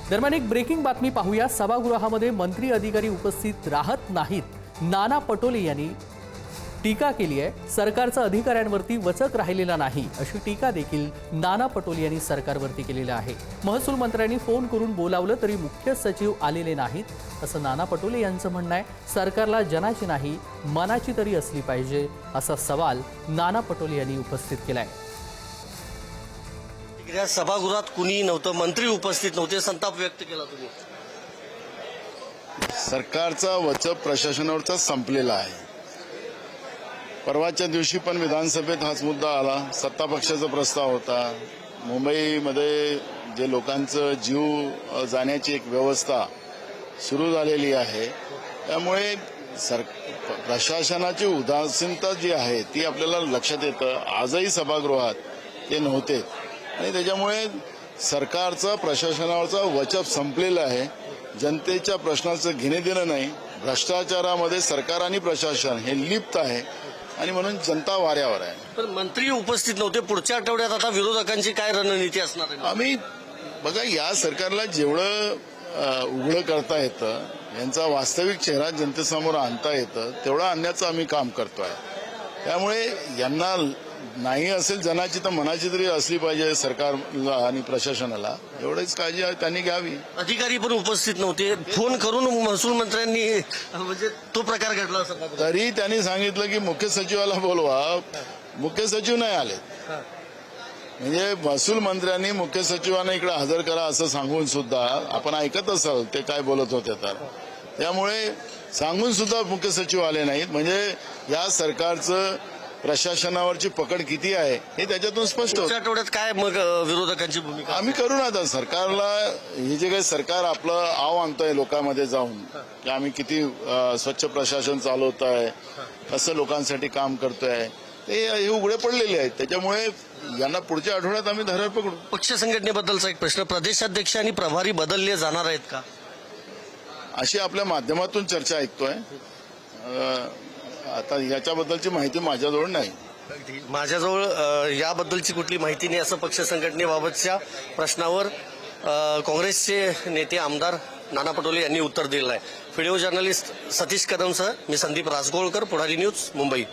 दरम्यान एक ब्रेकिंग बातमी पाहूया। सभागृहामध्ये मंत्री अधिकारी उपस्थित राहत नाहीत। नाना पटोले यांनी टीका केली आहे। सरकारचा अधिकाऱ्यांवरती वचक राहिलेला नाही अशी टीका देखील नाना पटोले यांनी सरकारवरती केलेली आहे। महसूल मंत्र्यांनी फोन करून बोलावलं तरी मुख्य सचिव आलेले नाहीत असं नाना पटोले यांचं म्हणणं आहे। सरकारला जनाची नाही मनाची तरी असली पाहिजे असा सवाल नाना पटोले यांनी उपस्थित केलाय। सभागृहात कुणी नव्हतं, मंत्री उपस्थित नव्हते, संताप व्यक्त केला तुम्ही। सरकारचा वचक प्रशासनावरचा संपलेला आहे। परवाच्या दिवशी पण विधानसभेत हाच मुद्दा आला। सत्ता पक्षाचा प्रस्ताव होता। मुंबईमध्ये जे लोकांचं जीव जाण्याची एक व्यवस्था सुरू झालेली आहे, त्यामुळे प्रशासनाची उदासीनता जी आहे ती आपल्याला लक्षात येतं। आजही सभागृहात ते नव्हते आणि त्याच्यामुळे सरकारचा प्रशासनावरचा वचक संपलेला आहे। जनतेच्या प्रश्नाचं घेणे देणं नाही। भ्रष्टाचारामध्ये सरकार आणि प्रशासन हे लिप्त आहे आणि म्हणून जनता वाऱ्यावर आहे। पण मंत्री उपस्थित नव्हते। पुढच्या आठवड्यात आता विरोधकांची काय रणनीती असणार आहे? आम्ही बघा, या सरकारला जेवढं उघडं करता येतं, यांचा वास्तविक चेहरा जनतेसमोर आणता येतं, तेवढं आणण्याचं आम्ही काम करतोय। त्यामुळे यांना नाही असेल जनाची तर मनाची तरी असली पाहिजे सरकारला आणि प्रशासनाला, एवढीच काळजी त्यांनी घ्यावी। अधिकारी पण उपस्थित नव्हते। फोन करून महसूल मंत्र्यांनी म्हणजे तो प्रकार घडला असा तरी त्यांनी सांगितलं की मुख्य सचिवाला बोलवा। मुख्य सचिव नाही आले, म्हणजे महसूल मंत्र्यांनी मुख्य सचिवांना इकडे हजर करा असं सांगून सुद्धा आपण ऐकत असाल ते काय बोलत होते। तर त्यामुळे सांगून सुद्धा मुख्य सचिव आले नाहीत, म्हणजे या सरकारचं प्रशासनावरची पकड किती आहे हे त्याच्यातून स्पष्ट होतं। आठवड्यात काय मग विरोधकांची भूमिका? आम्ही करू ना आता सरकारला हे जे काही सरकार आपलं आव आणतंय लोकांमध्ये जाऊन की आम्ही किती स्वच्छ प्रशासन चालवत आहे, कसं लोकांसाठी काम करतोय, ते हे उघडे पडलेले आहेत। त्याच्यामुळे यांना पुढच्या आठवड्यात आम्ही धरार पकडू। पक्ष संघटनेबद्दलचा एक प्रश्न, प्रदेशाध्यक्ष आणि प्रभारी बदलले जाणार आहेत का, अशी आपल्या माध्यमातून चर्चा ऐकतोय। आता याच्याबद्दलची माहिती माझ्याजवळ नाही। माझ्याजवळ याबद्दलची कुठली माहिती नाही असं पक्ष संघटनेबाबतच्या प्रश्नावर काँग्रेसचे नेते आमदार नाना पटोले यांनी उत्तर दिलं आहे। व्हिडिओ जर्नलिस्ट सतीश कदमसह मी संदीप राजगोळकर, पुढारी न्यूज, मुंबई।